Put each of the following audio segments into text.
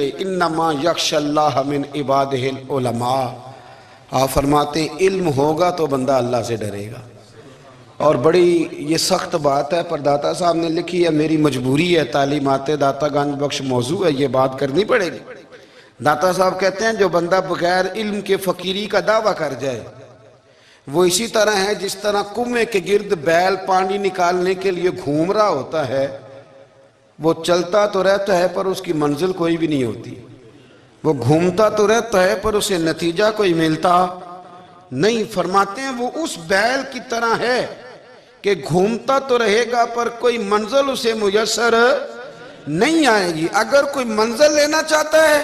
انما یخش اللہ من عبادہ العلماء۔ آپ فرماتے ہیں علم ہوگا تو بندہ اللہ سے ڈرے گا۔ اور بڑی یہ سخت بات ہے، پر داتا صاحب نے لکھی ہے، میری مجبوری ہے، تعلیمات داتا گنج بخش موضوع ہے، یہ بات کرنی پڑے گی۔ داتا صاحب کہتے ہیں جو بندہ بغیر علم کے فقیری کا دعویٰ کر جائے وہ اسی طرح ہے جس طرح کنویں کے گرد بیل پانی نکالنے کے لیے گھوم رہا ہوتا ہے، وہ چلتا تو رہتا ہے پر اس کی منزل کوئی بھی نہیں ہوتی، وہ گھومتا تو رہتا ہے پر اسے نتیجہ کوئی ملتا نہیں۔ فرماتے ہیں وہ اس بیل کی طرح ہے کہ گھومتا تو رہے گا پر کوئی منزل اسے میسر نہیں آئے گی۔ اگر کوئی منزل لینا چاہتا ہے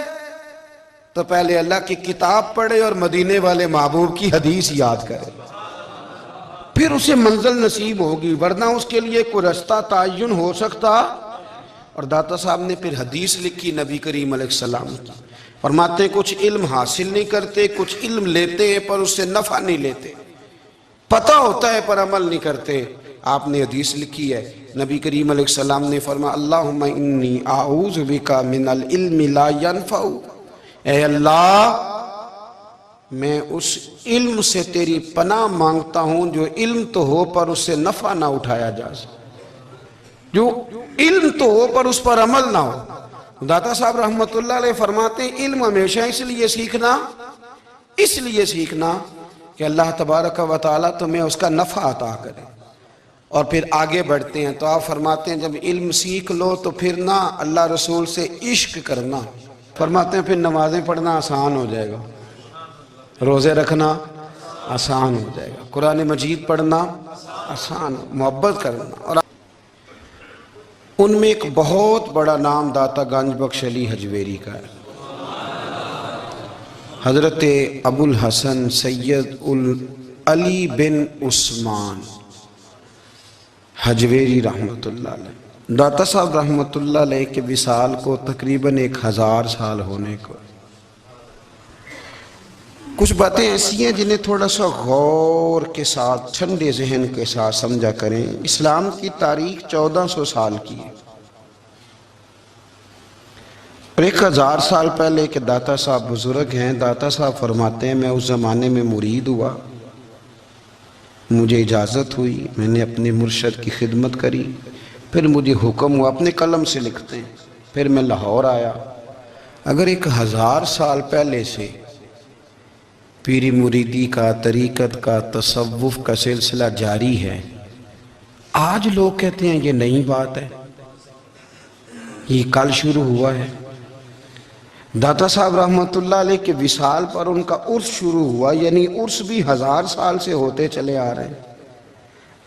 تو پہلے اللہ کی کتاب پڑھے اور مدینے والے محبوب کی حدیث یاد کرے، پھر اسے منزل نصیب ہوگی، ورنہ اس کے لیے کوئی رستہ تعین ہو سکتا۔ اور داتا صاحب نے پھر حدیث لکھی نبی کریم علیہ السلام کی، فرماتے ہیں کچھ علم حاصل نہیں کرتے، کچھ علم لیتے ہیں پر اس سے نفع نہیں لیتے، پتہ ہوتا ہے پر عمل نہیں کرتے۔ آپ نے حدیث لکھی ہے، نبی کریم علیہ السلام نے فرمایا اللہم انی اعوذ بک من العلم لا ینفع، اے اللہ میں اس علم سے تیری پناہ مانگتا ہوں جو علم تو ہو پر اس سے نفع نہ اٹھایا جا سکے، جو علم تو ہو پر اس پر عمل نہ ہو۔ داتا صاحب رحمت اللہ علیہ فرماتے ہیں علم ہمیشہ اس لیے سیکھنا کہ اللہ تبارک و تعالیٰ تمہیں اس کا نفع عطا کرے، اور پھر آگے بڑھتے ہیں تو آپ فرماتے ہیں جب علم سیکھ لو تو پھر نہ اللہ رسول سے عشق کرنا، فرماتے ہیں پھر نمازیں پڑھنا آسان ہو جائے گا، روزے رکھنا آسان ہو جائے گا، قرآن مجید پڑھنا آسان، محبت کرنا۔ اور ان میں ایک بہت بڑا نام داتا گنج بخش علی حجویری کا ہے، حضرت ابو الحسن سید علی بن عثمان حجویری رحمت اللہ علیہ۔ داتا صاحب رحمت اللہ علیہ کے وصال کو تقریباً 1000 سال ہونے کو۔ کچھ باتیں ایسی ہیں جنہیں تھوڑا سا غور کے ساتھ ٹھنڈے ذہن کے ساتھ سمجھا کریں۔ اسلام کی تاریخ 1400 سال کی ہے، اور 1000 سال پہلے کے داتا صاحب بزرگ ہیں۔ داتا صاحب فرماتے ہیں میں اس زمانے میں مرید ہوا، مجھے اجازت ہوئی، میں نے اپنے مرشد کی خدمت کری، پھر مجھے حکم ہوا، اپنے قلم سے لکھتے ہیں، پھر میں لاہور آیا۔ اگر 1000 سال پہلے سے پیری مریدی کا، طریقت کا، تصوف کا سلسلہ جاری ہے، آج لوگ کہتے ہیں یہ نئی بات ہے، یہ کل شروع ہوا ہے۔ داتا صاحب رحمت اللہ علیہ کے وصال پر ان کا عرس شروع ہوا، یعنی عرس بھی 1000 سال سے ہوتے چلے آ رہے ہیں۔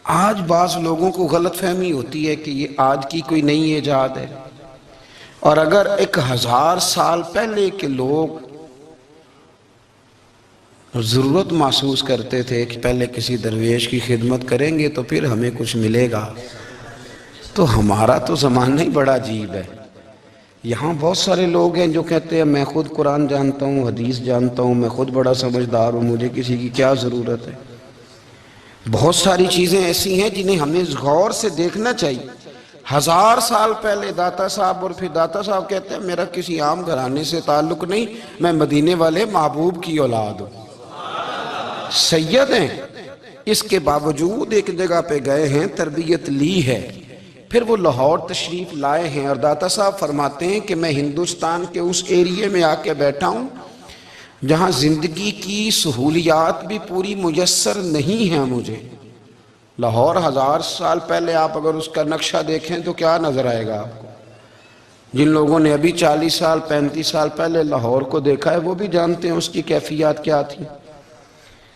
آج بعض لوگوں کو غلط فہمی ہوتی ہے کہ یہ آج کی کوئی نئی ایجاد ہے، اور اگر 1000 سال پہلے کے لوگ ضرورت محسوس کرتے تھے کہ پہلے کسی درویش کی خدمت کریں گے تو پھر ہمیں کچھ ملے گا، تو ہمارا تو زمانہ ہی بڑا عجیب ہے۔ یہاں بہت سارے لوگ ہیں جو کہتے ہیں میں خود قرآن جانتا ہوں، حدیث جانتا ہوں، میں خود بڑا سمجھدار ہوں، مجھے کسی کی کیا ضرورت ہے۔ بہت ساری چیزیں ایسی ہیں جنہیں ہمیں غور سے دیکھنا چاہیے۔ 1000 سال پہلے داتا صاحب، اور پھر داتا صاحب کہتے ہیں میرا کسی عام گھرانے سے تعلق نہیں، میں مدینے والے محبوب کی اولاد ہوں، سید ہیں، اس کے باوجود ایک جگہ پہ گئے ہیں، تربیت لی ہے، پھر وہ لاہور تشریف لائے ہیں۔ اور داتا صاحب فرماتے ہیں کہ میں ہندوستان کے اس ایریے میں آ کے بیٹھا ہوں جہاں زندگی کی سہولیات بھی پوری میسر نہیں ہیں مجھے۔ لاہور 1000 سال پہلے آپ اگر اس کا نقشہ دیکھیں تو کیا نظر آئے گا آپ کو؟ جن لوگوں نے ابھی 40 سال 35 سال پہلے لاہور کو دیکھا ہے وہ بھی جانتے ہیں اس کی کیفیات کیا تھی۔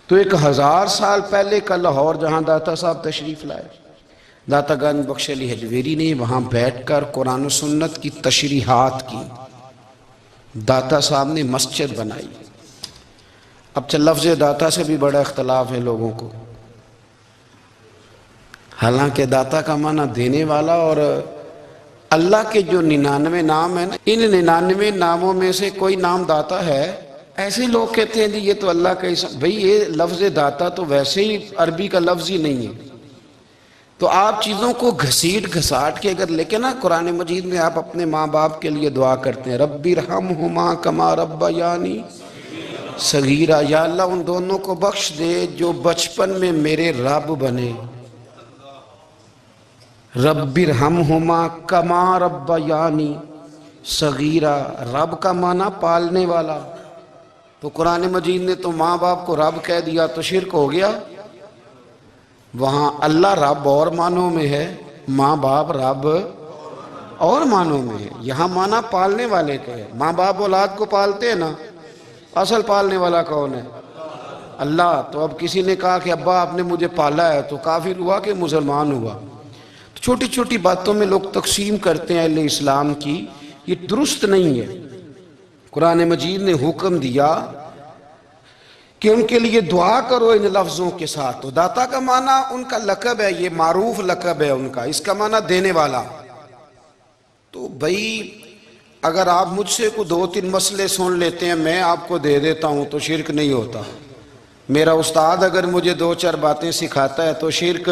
تو 1000 سال پہلے کا لاہور جہاں داتا صاحب تشریف لائے، داتا گنج بخش علی حجویری نے وہاں بیٹھ کر قرآن و سنت کی تشریحات کی، داتا صاحب نے مسجد بنائی۔ اب لفظ داتا سے بھی بڑا اختلاف ہے لوگوں کو، حالانکہ داتا کا معنی دینے والا، اور اللہ کے جو 99 نام ہیں نا، ان 99 ناموں میں سے کوئی نام داتا ہے۔ ایسے لوگ کہتے ہیں یہ تو اللہ کا اسم، بھئی یہ لفظ داتا تو ویسے ہی عربی کا لفظ ہی نہیں ہے، تو آپ چیزوں کو گھسیٹ گھساٹ کے اگر لے کے نا قرآن مجید میں آپ اپنے ماں باپ کے لیے دعا کرتے ہیں، ربی ارحمہما کما ربیانی صغیرہ، یا اللہ ان دونوں کو بخش دے جو بچپن میں میرے رب بنے. رب ارحمہما کما ربیانی صغیرہ، رب کا معنی پالنے والا. تو قرآن مجید نے تو ماں باپ کو رب کہہ دیا تو شرک ہو گیا. وہاں اللہ رب اور معنوں میں ہے، ماں باپ رب اور معنوں میں ہے. یہاں معنی پالنے والے کا ہے. ماں باپ اولاد کو پالتے ہیں نا، اصل پالنے والا کون ہے؟ اللہ. تو اب کسی نے کہا کہ ابا آپ نے مجھے پالا ہے، تو کافر ہوا کہ مسلمان ہوا؟ چھوٹی چھوٹی باتوں میں لوگ تقسیم کرتے ہیں اہل اسلام کی، یہ درست نہیں ہے. قرآن مجید نے حکم دیا کہ ان کے لیے دعا کرو ان لفظوں کے ساتھ. تو داتا کا معنی ان کا لقب ہے، یہ معروف لقب ہے ان کا، اس کا معنی دینے والا. تو بھئی اگر آپ مجھ سے کو 2-3 مسئلے سن لیتے ہیں، میں آپ کو دے دیتا ہوں تو شرک نہیں ہوتا. میرا استاد اگر مجھے 2-4 باتیں سکھاتا ہے تو شرک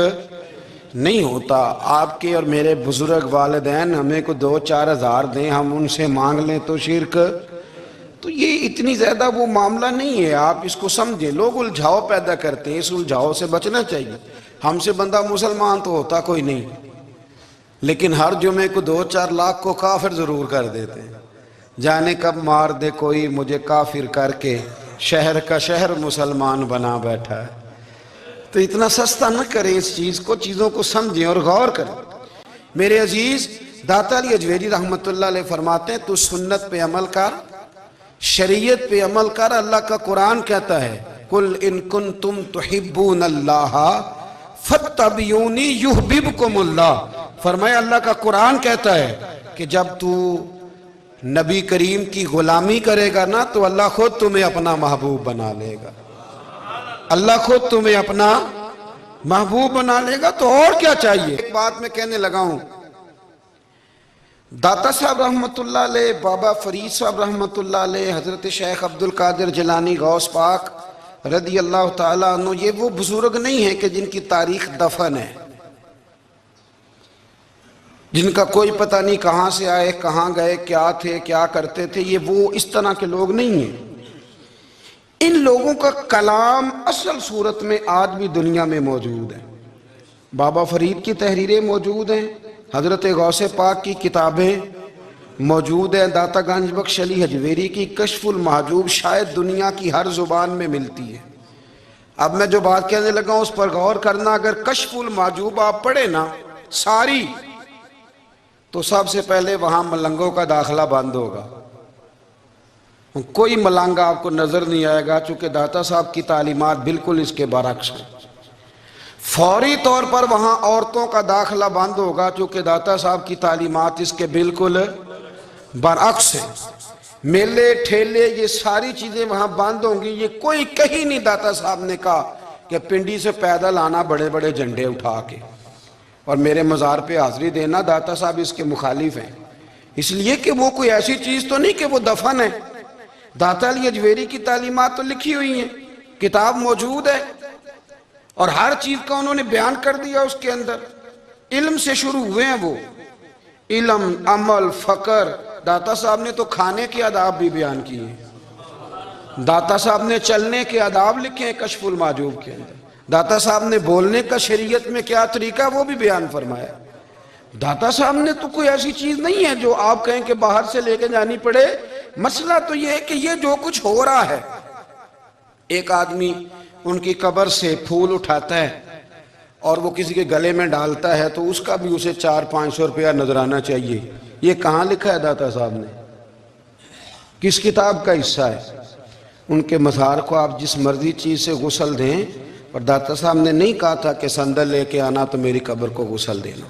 نہیں ہوتا. آپ کے اور میرے بزرگ والدین ہمیں کو 2-4 ہزار دیں، ہم ان سے مانگ لیں تو شرک. تو یہ اتنی زیادہ وہ معاملہ نہیں ہے، آپ اس کو سمجھیں. لوگ الجھاؤ پیدا کرتے ہیں، اس الجھاؤ سے بچنا چاہیے. ہم سے بندہ مسلمان تو ہوتا کوئی نہیں، لیکن ہر جمعے کو 2-4 لاکھ کو کافر ضرور کر دیتے ہیں. جانے کب مار دے کوئی مجھے کافر کر کے، شہر کا شہر مسلمان بنا بیٹھا ہے. تو اتنا سستا نہ کریں اس چیز کو، چیزوں کو سمجھیں اور غور کریں. میرے عزیز، داتا علی اجویری رحمۃ اللہ علیہ فرماتے ہیں تو سنت پہ عمل کر، شریعت پہ عمل کر. اللہ کا قرآن کہتا ہے قُلْ إِن كُنْتُمْ تُحِبُّونَ اللَّهَ فَاتَّبِعُونِي يُحْبِبْكُمُ اللَّهُ. فرمایا اللہ کا قرآن کہتا ہے کہ جب تو نبی کریم کی غلامی کرے گا نا تو اللہ خود تمہیں اپنا محبوب بنا لے گا. اللہ خود تمہیں اپنا محبوب بنا لے گا. تو اور کیا چاہیے؟ ایک بات میں کہنے لگا ہوں، داتا صاحب رحمت اللہ علیہ، بابا فرید صاحب رحمت اللہ علیہ، حضرت شیخ عبد القادر جیلانی غوث پاک رضی اللہ تعالیٰ عنہ، یہ وہ بزرگ نہیں ہیں کہ جن کی تاریخ دفن ہے، جن کا کوئی پتہ نہیں کہاں سے آئے، کہاں گئے، کیا تھے، کیا کرتے تھے. یہ وہ اس طرح کے لوگ نہیں ہیں. ان لوگوں کا کلام اصل صورت میں آج بھی دنیا میں موجود ہے. بابا فرید کی تحریریں موجود ہیں، حضرت غوث پاک کی کتابیں موجود ہیں، داتا گنج بخش علی حجویری کی کشف المحجوب شاید دنیا کی ہر زبان میں ملتی ہے. اب میں جو بات کہنے لگا ہوں اس پر غور کرنا. اگر کشف المحجوب آپ پڑھیں نا ساری، تو سب سے پہلے وہاں ملنگوں کا داخلہ بند ہوگا. کوئی ملنگا آپ کو نظر نہیں آئے گا، چونکہ داتا صاحب کی تعلیمات بالکل اس کے برعکس ہیں. فوری طور پر وہاں عورتوں کا داخلہ بند ہوگا، چونکہ داتا صاحب کی تعلیمات اس کے بالکل برعکس ہیں. میلے ٹھیلے یہ ساری چیزیں وہاں بند ہوں گی. یہ کوئی کہیں نہیں داتا صاحب نے کہا کہ پنڈی سے پیدل آنا بڑے بڑے جھنڈے اٹھا کے اور میرے مزار پہ حاضری دینا. داتا صاحب اس کے مخالف ہیں، اس لیے کہ وہ کوئی ایسی چیز تو نہیں کہ وہ دفن ہے. داتا علی اجویری کی تعلیمات تو لکھی ہوئی ہیں، کتاب موجود ہے، اور ہر چیز کا انہوں نے بیان کر دیا اس کے اندر. علم سے شروع ہوئے ہیں وہ، علم، عمل، فقر. داتا صاحب نے تو کھانے کے آداب بھی بیان کیے. داتا صاحب نے چلنے کے آداب لکھے ہیں کشف المحجوب کے اندر. داتا صاحب نے بولنے کا شریعت میں کیا طریقہ وہ بھی بیان فرمایا. داتا صاحب نے تو کوئی ایسی چیز نہیں ہے جو آپ کہیں کہ باہر سے لے کے جانی پڑے. مسئلہ تو یہ ہے کہ یہ جو کچھ ہو رہا ہے، ایک آدمی ان کی قبر سے پھول اٹھاتا ہے اور وہ کسی کے گلے میں ڈالتا ہے تو اس کا بھی اسے 400-500 روپیہ نظرانہ چاہیے. یہ کہاں لکھا ہے داتا صاحب نے؟ کس کتاب کا حصہ ہے؟ ان کے مزار کو آپ جس مرضی چیز سے غسل دیں، اور داتا صاحب نے نہیں کہا تھا کہ سندل لے کے آنا تو میری قبر کو غسل دینا.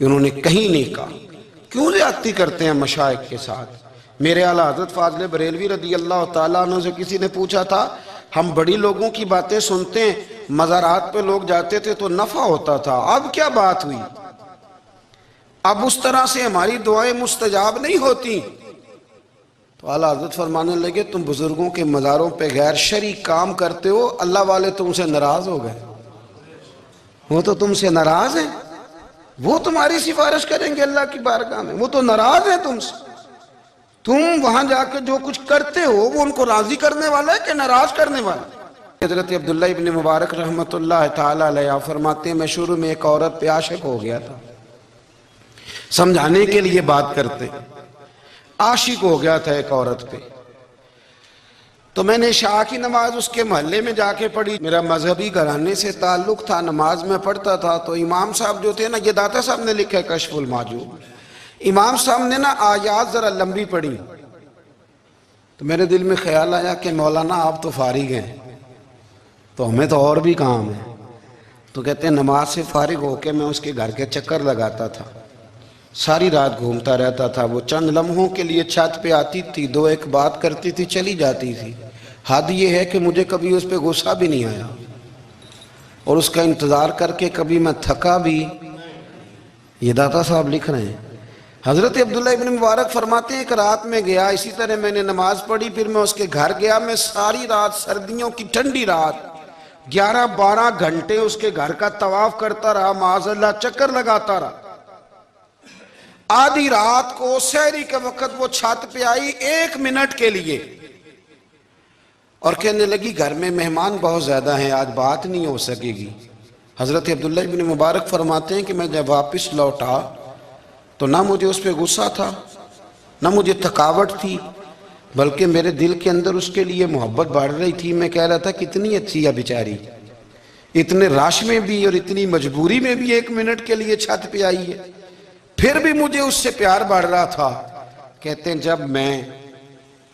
انہوں نے کہیں نہیں کہا. کیوں زیادتی کرتے ہیں مشائخ کے ساتھ؟ میرے اعلیٰ حضرت فاضل بریلوی رضی اللہ تعالیٰ عنہ سے کسی نے پوچھا تھا، ہم بڑی لوگوں کی باتیں سنتے ہیں، مزارات پہ لوگ جاتے تھے تو نفع ہوتا تھا، اب کیا بات ہوئی؟ اب اس طرح سے ہماری دعائیں مستجاب نہیں ہوتی. تو اعلیٰ حضرت فرمانے لگے تم بزرگوں کے مزاروں پہ غیر شرعی کام کرتے ہو، اللہ والے تم سے ناراض ہو گئے. وہ تو تم سے ناراض ہیں، وہ تمہاری سفارش کریں گے اللہ کی بارگاہ میں، وہ تو ناراض ہیں تم سے۔ تم وہاں جا کے جو کچھ کرتے ہو وہ ان کو راضی کرنے والا ہے کہ ناراض کرنے والا ہے؟ حضرت عبداللہ ابن مبارک رحمۃ اللہ تعالی علیہ فرماتے ہیں میں شروع میں ایک عورت پہ عاشق ہو گیا تھا، سمجھانے کے لیے بات کرتے، عاشق ہو گیا تھا ایک عورت پہ، تو میں نے عشاء کی نماز اس کے محلے میں جا کے پڑھی۔ میرا مذہبی گھرانے سے تعلق تھا، نماز میں پڑھتا تھا، تو امام صاحب جو تھے نا، یہ داتا صاحب نے لکھا ہے کشف المحجوب، امام صاحب نے نا آیات ذرا لمبی پڑھی، تو میرے دل میں خیال آیا کہ مولانا آپ تو فارغ ہیں تو ہمیں تو اور بھی کام ہے۔ تو کہتے ہیں نماز سے فارغ ہو کے میں اس کے گھر کے چکر لگاتا تھا، ساری رات گھومتا رہتا تھا، وہ چند لمحوں کے لیے چھت پہ آتی تھی، دو ایک بات کرتی تھی، چلی جاتی تھی۔ حد یہ ہے کہ مجھے کبھی اس پہ غصہ بھی نہیں آیا، اور اس کا انتظار کر کے کبھی میں تھکا بھی۔ یہ داتا صاحب لکھ رہے ہیں۔ حضرت عبداللہ ابن مبارک فرماتے ہیں ایک رات میں گیا، اسی طرح میں نے نماز پڑھی، پھر میں اس کے گھر گیا، میں ساری رات، سردیوں کی ٹھنڈی رات 11-12 گھنٹے اس کے گھر کا طواف کرتا رہا، معاذ اللہ چکر لگاتا رہا۔ آدھی رات کو سحری کے وقت وہ چھت پہ آئی 1 منٹ کے لیے اور کہنے لگی گھر میں مہمان بہت زیادہ ہیں، آج بات نہیں ہو سکے گی۔ حضرت عبداللہ ابن مبارک فرماتے ہیں کہ میں جب واپس لوٹا تو نہ مجھے اس پہ غصہ تھا، نہ مجھے تھکاوٹ تھی، بلکہ میرے دل کے اندر اس کے لیے محبت بڑھ رہی تھی۔ میں کہہ رہا تھا کتنی اچھی ہے بیچاری، اتنے رش میں بھی اور اتنی مجبوری میں بھی 1 منٹ کے لیے چھت پہ آئی ہے، پھر بھی مجھے اس سے پیار بڑھ رہا تھا۔ کہتے ہیں جب میں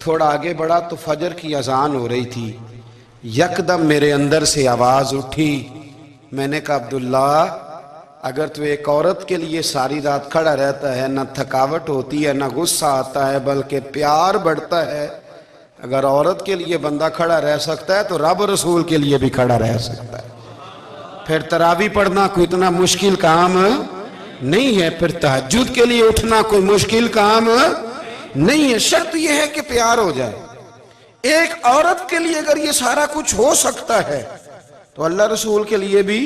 تھوڑا آگے بڑھا تو فجر کی اذان ہو رہی تھی، یکدم میرے اندر سے آواز اٹھی، میں نے کہا عبداللہ اگر تو ایک عورت کے لیے ساری رات کھڑا رہتا ہے، نہ تھکاوٹ ہوتی ہے، نہ غصہ آتا ہے، بلکہ پیار بڑھتا ہے، اگر عورت کے لیے بندہ کھڑا رہ سکتا ہے تو رب رسول کے لیے بھی کھڑا رہ سکتا ہے۔ پھر تراویح پڑھنا کوئی اتنا مشکل کام نہیں ہے، پھر تہجد کے لیے اٹھنا کوئی مشکل کام نہیں ہے، شرط یہ ہے کہ پیار ہو جائے۔ ایک عورت کے لیے اگر یہ سارا کچھ ہو سکتا ہے تو اللہ رسول کے لیے بھی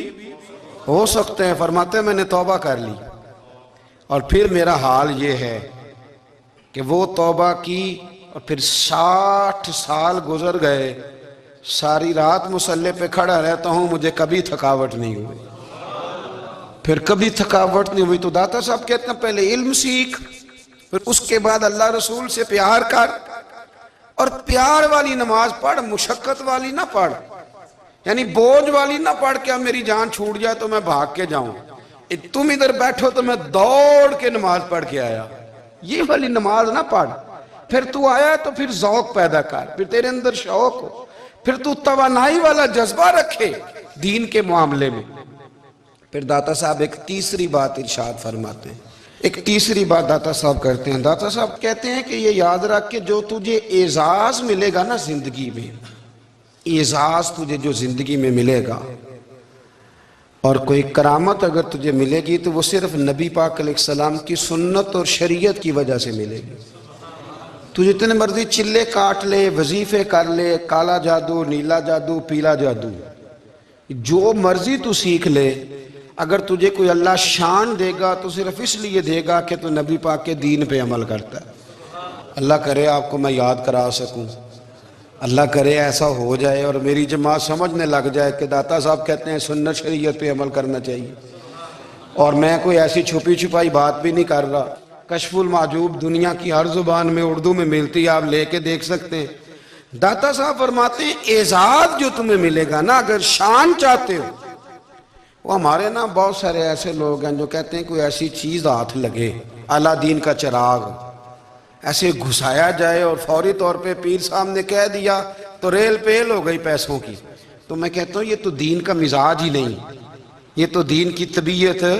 ہو سکتے ہیں۔ فرماتے ہیں میں نے توبہ کر لی، اور پھر میرا حال یہ ہے کہ وہ توبہ کی اور پھر 60 سال گزر گئے، ساری رات مصلی پہ کھڑا رہتا ہوں، مجھے کبھی تھکاوٹ نہیں ہوئی، پھر کبھی تھکاوٹ نہیں ہوئی۔ تو داتا صاحب کہتے ہیں پہلے علم سیکھ، پھر اس کے بعد اللہ رسول سے پیار کر، اور پیار والی نماز پڑھ، مشقت والی نہ پڑھ، یعنی بوجھ والی نہ پڑھ کہ اب میری جان چھوٹ جائے تو میں بھاگ کے جاؤں، تم ادھر بیٹھو تو میں دوڑ کے نماز پڑھ کے آیا، یہ والی نماز نہ پڑھ۔ پھر تو آیا تو پھر ذوق پیدا کر، پھر تیرے اندر شوق ہو، پھر تو توانائی والا جذبہ رکھے دین کے معاملے میں۔ پھر داتا صاحب ایک تیسری بات ارشاد فرماتے ہیں، ایک تیسری بات داتا صاحب کرتے ہیں۔ داتا صاحب کہتے ہیں کہ یہ یاد رکھ کہ جو تجھے اعزاز ملے گا نا زندگی میں، اعزاز تجھے جو زندگی میں ملے گا، اور کوئی کرامت اگر تجھے ملے گی تو وہ صرف نبی پاک علیہ السلام کی سنت اور شریعت کی وجہ سے ملے گی۔ تو جتنے مرضی چلے کاٹ لے، وظیفے کر لے، کالا جادو، نیلا جادو، پیلا جادو، جو مرضی تو سیکھ لے، اگر تجھے کوئی اللہ شان دے گا تو صرف اس لیے دے گا کہ تو نبی پاک کے دین پہ عمل کرتا ہے۔ اللہ کرے آپ کو میں یاد کرا سکوں، اللہ کرے ایسا ہو جائے اور میری جماعت سمجھنے لگ جائے کہ داتا صاحب کہتے ہیں سنت شریعت پہ عمل کرنا چاہیے، اور میں کوئی ایسی چھپی چھپائی بات بھی نہیں کر رہا۔ کشف المحجوب دنیا کی ہر زبان میں اردو میں ملتی ہے، آپ لے کے دیکھ سکتے ہیں۔ داتا صاحب فرماتے ہیں اعزاز جو تمہیں ملے گا نا، اگر شان چاہتے ہو، وہ ہمارے نا بہت سارے ایسے لوگ ہیں جو کہتے ہیں کوئی ایسی چیز ہاتھ لگے، اعلیٰ دین کا چراغ ایسے گھسایا جائے اور فوری طور پہ پیر صاحب نے کہہ دیا تو ریل پیل ہو گئی پیسوں کی، تو میں کہتا ہوں یہ تو دین کا مزاج ہی نہیں، یہ تو دین کی طبیعت ہے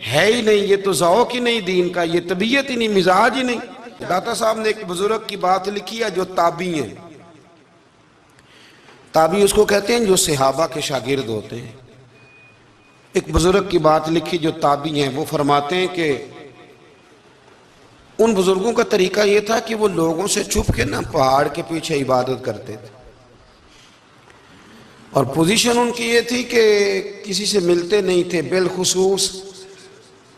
ہی نہیں، یہ تو ذوق ہی نہیں دین کا، یہ طبیعت ہی نہیں، مزاج ہی نہیں۔ داتا صاحب نے ایک بزرگ کی بات لکھی ہے جو تابعی ہیں، تابعی اس کو کہتے ہیں جو صحابہ کے شاگرد ہوتے ہیں۔ ایک بزرگ کی بات لکھی جو تابعی ہیں، وہ فرماتے ہیں کہ ان بزرگوں کا طریقہ یہ تھا کہ وہ لوگوں سے چھپ کے نا پہاڑ کے پیچھے عبادت کرتے تھے، اور پوزیشن ان کی یہ تھی کہ کسی سے ملتے نہیں تھے، بالخصوص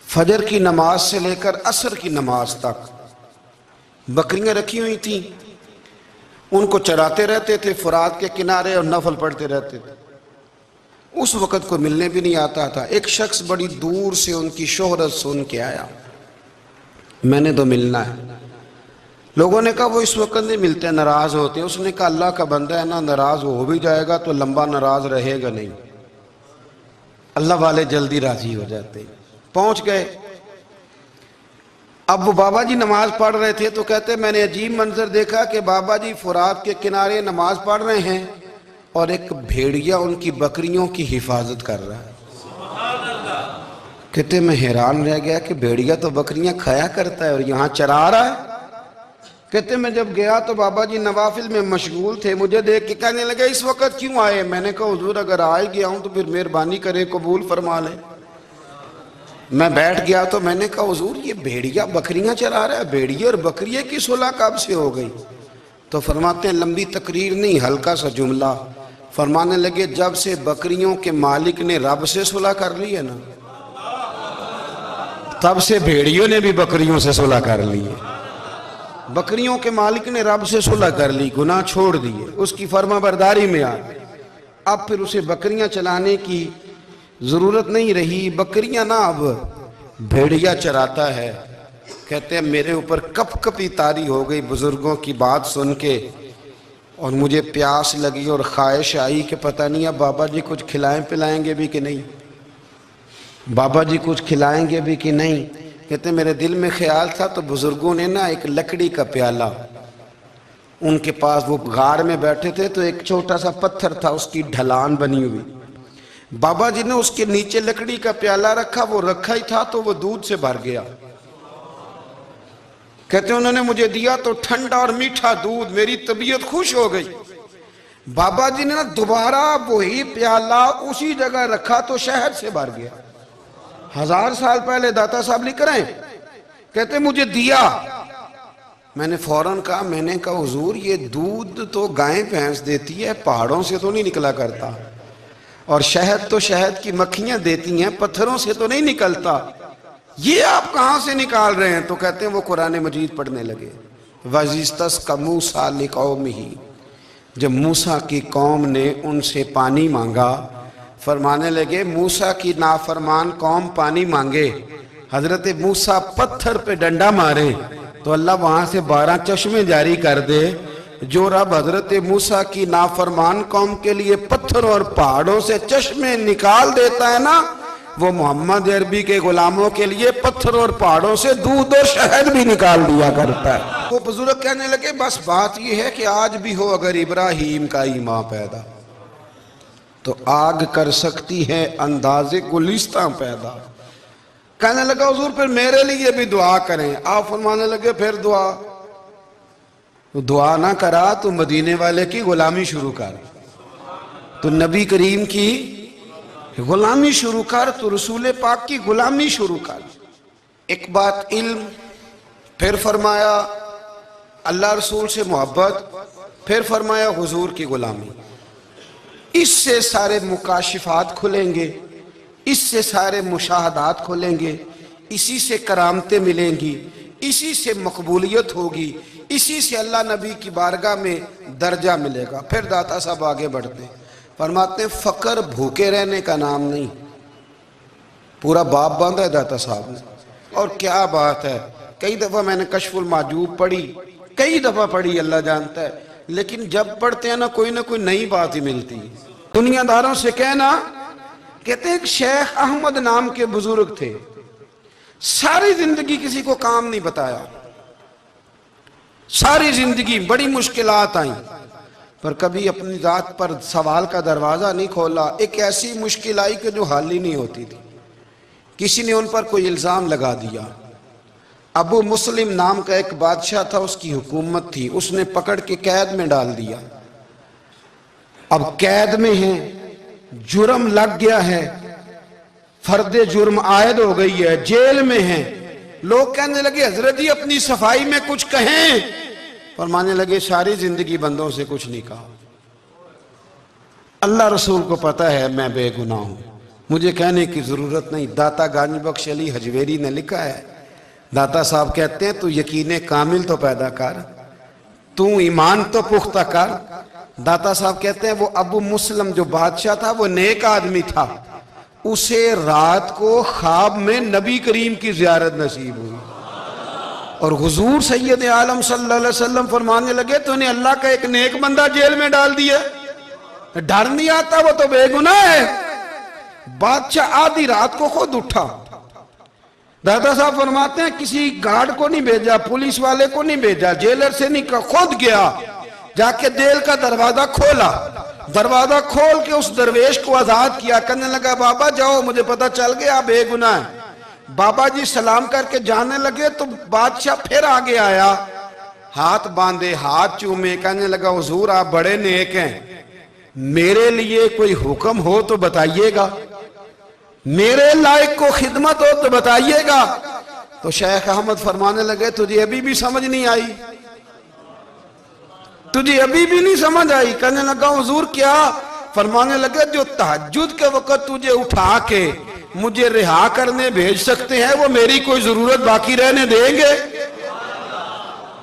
فجر کی نماز سے لے کر عصر کی نماز تک بکریاں رکھی ہوئی تھیں، ان کو چراتے رہتے تھے فرات کے کنارے اور نفل پڑھتے رہتے تھے۔ اس وقت کو ملنے بھی نہیں آتا تھا۔ ایک شخص بڑی دور سے ان کی شہرت سن کے آیا، میں نے تو ملنا ہے۔ لوگوں نے کہا وہ اس وقت نہیں ملتے، ناراض ہوتے ہیں۔ اس نے کہا اللہ کا بندہ ہے نا، ناراض ہو بھی جائے گا تو لمبا ناراض رہے گا نہیں، اللہ والے جلدی راضی ہو جاتے ہیں۔ پہنچ گئے۔ اب وہ بابا جی نماز پڑھ رہے تھے تو کہتے میں نے عجیب منظر دیکھا کہ بابا جی فرات کے کنارے نماز پڑھ رہے ہیں اور ایک بھیڑیا ان کی بکریوں کی حفاظت کر رہا ہے۔ کہتے میں حیران رہ گیا کہ بھیڑیا تو بکریاں کھایا کرتا ہے اور یہاں چرا رہا ہے۔ کہتے میں جب گیا تو بابا جی نوافل میں مشغول تھے، مجھے دیکھ کے کہنے لگے اس وقت کیوں آئے؟ میں نے کہا حضور اگر آئے گیا ہوں تو پھر مہربانی کرے قبول فرما لیں۔ میں بیٹھ گیا تو میں نے کہا حضور یہ بھیڑیا بکریاں چرا رہا ہے، بھیڑیا اور بکریے کی صلح کب سے ہو گئی؟ تو فرماتے ہیں لمبی تقریر نہیں، ہلکا سا جملہ۔ فرمانے لگے جب سے بکریوں کے مالک نے رب سے صلح کر لی ہے نا، تب سے بھیڑیوں نے بھی بکریوں سے صلح کر لی ہے۔ بکریوں کے مالک نے رب سے صلح کر لی، گناہ چھوڑ دیے، اس کی فرما برداری میں آ گئے۔ اب پھر اسے بکریاں چلانے کی ضرورت نہیں رہی، بکریاں نہ اب بھیڑیا چراتا ہے۔ کہتے ہیں میرے اوپر کپ کپی طاری ہو گئی بزرگوں کی بات سن کے، اور مجھے پیاس لگی اور خواہش آئی کہ پتہ نہیں اب بابا جی کچھ کھلائیں پلائیں گے بھی کہ نہیں، بابا جی کچھ کھلائیں گے بھی کہ نہیں۔ کہتے میرے دل میں خیال تھا تو بزرگوں نے نا ایک لکڑی کا پیالہ، ان کے پاس وہ غار میں بیٹھے تھے تو ایک چھوٹا سا پتھر تھا، اس کی ڈھلان بنی ہوئی، بابا جی نے اس کے نیچے لکڑی کا پیالہ رکھا، وہ رکھا ہی تھا تو وہ دودھ سے بھر گیا۔ کہتے ہیں انہوں نے مجھے دیا تو ٹھنڈا اور میٹھا دودھ، میری طبیعت خوش ہو گئی۔ بابا جی نے دوبارہ وہی پیالہ اسی جگہ رکھا تو شہد سے بھر گیا۔ 1000 سال پہلے داتا صاحب لکھ رہے ہیں، کہتے مجھے دیا، میں نے فوراً کہا، میں نے کہا حضور یہ دودھ تو گائیں بھینس دیتی ہے، پہاڑوں سے تو نہیں نکلا کرتا، اور شہد تو شہد کی مکھیاں دیتی ہیں، پتھروں سے تو نہیں نکلتا، یہ آپ کہاں سے نکال رہے ہیں؟ تو کہتے ہیں وہ قرآن مجید پڑھنے لگے۔ وَإِذِسْتَسْقَىٰ مُوسَىٰ لِقَوْمِهِ، جب موسیٰ کی قوم نے ان سے پانی مانگا، فرمانے لگے موسیٰ کی نافرمان قوم پانی مانگے، حضرت موسیٰ پتھر پہ ڈنڈا مارے تو اللہ وہاں سے 12 چشمے جاری کر دے۔ جو رب حضرت موسیٰ کی نافرمان قوم کے لیے پتھروں اور پہاڑوں سے چشمے نکال دیتا ہے نا، وہ محمد عربی کے غلاموں کے لیے پتھروں اور پہاڑوں سے دودھ اور شہد بھی نکال دیا کرتا ہے۔ وہ بزرگ کہنے لگے بس بات یہ ہے کہ آج بھی ہو اگر ابراہیم کا ایمان پیدا تو آگ کر سکتی ہے انداز گلستان پیدا۔ کہنے لگا حضور پھر میرے لیے بھی دعا کریں۔ آپ فرمانے لگے پھر دعا نہ کرا تو مدینے والے کی غلامی شروع کر، تو نبی کریم کی غلامی شروع کر، تو رسول پاک کی غلامی شروع کر۔ ایک بات علم، پھر فرمایا اللہ رسول سے محبت، پھر فرمایا حضور کی غلامی۔ اس سے سارے مکاشفات کھلیں گے، اس سے سارے مشاہدات کھلیں گے، اسی سے کرامتیں ملیں گی، اسی سے مقبولیت ہوگی، اسی سے اللہ نبی کی بارگاہ میں درجہ ملے گا۔ پھر داتا صاحب آگے بڑھتے ہیں، فرماتے ہیں فقر بھوکے رہنے کا نام نہیں۔ پورا باب باندھا ہے داتا صاحب نے، اور کیا بات ہے۔ کئی دفعہ میں نے کشف المحجوب پڑھی، کئی دفعہ پڑھی، اللہ جانتا ہے، لیکن جب پڑھتے ہیں نا کوئی نئی بات ہی ملتی ہے۔ دنیا داروں سے کہنا، کہتے ہیں ایک شیخ احمد نام کے بزرگ تھے، ساری زندگی کسی کو کام نہیں بتایا، ساری زندگی بڑی مشکلات آئیں، پر کبھی اپنی ذات پر سوال کا دروازہ نہیں کھولا۔ ایک ایسی مشکل آئی کہ جو حل ہی نہیں ہوتی تھی، کسی نے ان پر کوئی الزام لگا دیا۔ ابو مسلم نام کا ایک بادشاہ تھا، اس کی حکومت تھی، اس نے پکڑ کے قید میں ڈال دیا۔ اب قید میں ہیں، جرم لگ گیا ہے، فرد جرم عائد ہو گئی ہے، جیل میں ہیں۔ لوگ کہنے لگے حضرت جی اپنی صفائی میں کچھ کہیں، فرمانے لگے ساری زندگی بندوں سے کچھ نہیں کہا، اللہ رسول کو پتہ ہے میں بے گناہ ہوں، مجھے کہنے کی ضرورت نہیں۔ داتا گانج بخش علی حجویری نے لکھا ہے، داتا صاحب کہتے ہیں تو یقین کامل تو پیدا کر، تو ایمان تو پختہ کر۔ داتا صاحب کہتے ہیں وہ ابو مسلم جو بادشاہ تھا وہ نیک آدمی تھا، اسے رات کو خواب میں نبی کریم کی زیارت نصیب ہوئی، اور حضور سید عالم صلی اللہ علیہ وسلم فرمانے لگے تو انہیں اللہ کا ایک نیک بندہ جیل میں ڈال دیا، ڈر نہیں آتا، وہ تو بے گناہ ہے۔ بادشاہ آدھی رات کو خود اٹھا، دادا صاحب فرماتے ہیں کسی گارڈ کو نہیں بھیجا، پولیس والے کو نہیں بھیجا، جیلر سے نہیں کہا، خود گیا، جا کے جیل کا دروازہ کھولا، دروازہ کھول کے اس درویش کو آزاد کیا، کہنے لگا بابا جاؤ، مجھے پتا چل گیا بے گناہ ہے۔ بابا جی سلام کر کے جانے لگے تو بادشاہ پھر آگے آیا، ہاتھ باندھے، ہاتھ چومے، کہنے لگا حضور آپ بڑے نیک ہیں، میرے لیے کوئی حکم ہو تو بتائیے گا، میرے لائق کو خدمت ہو تو بتائیے گا۔ تو شیخ احمد فرمانے لگے تجھے ابھی بھی سمجھ نہیں آئی، تجھے ابھی بھی نہیں سمجھ آئی؟ کہنے لگا حضور کیا؟ فرمانے لگے جو تہجد کے وقت تجھے اٹھا کے مجھے رہا کرنے بھیج سکتے ہیں وہ میری کوئی ضرورت باقی رہنے دیں گے؟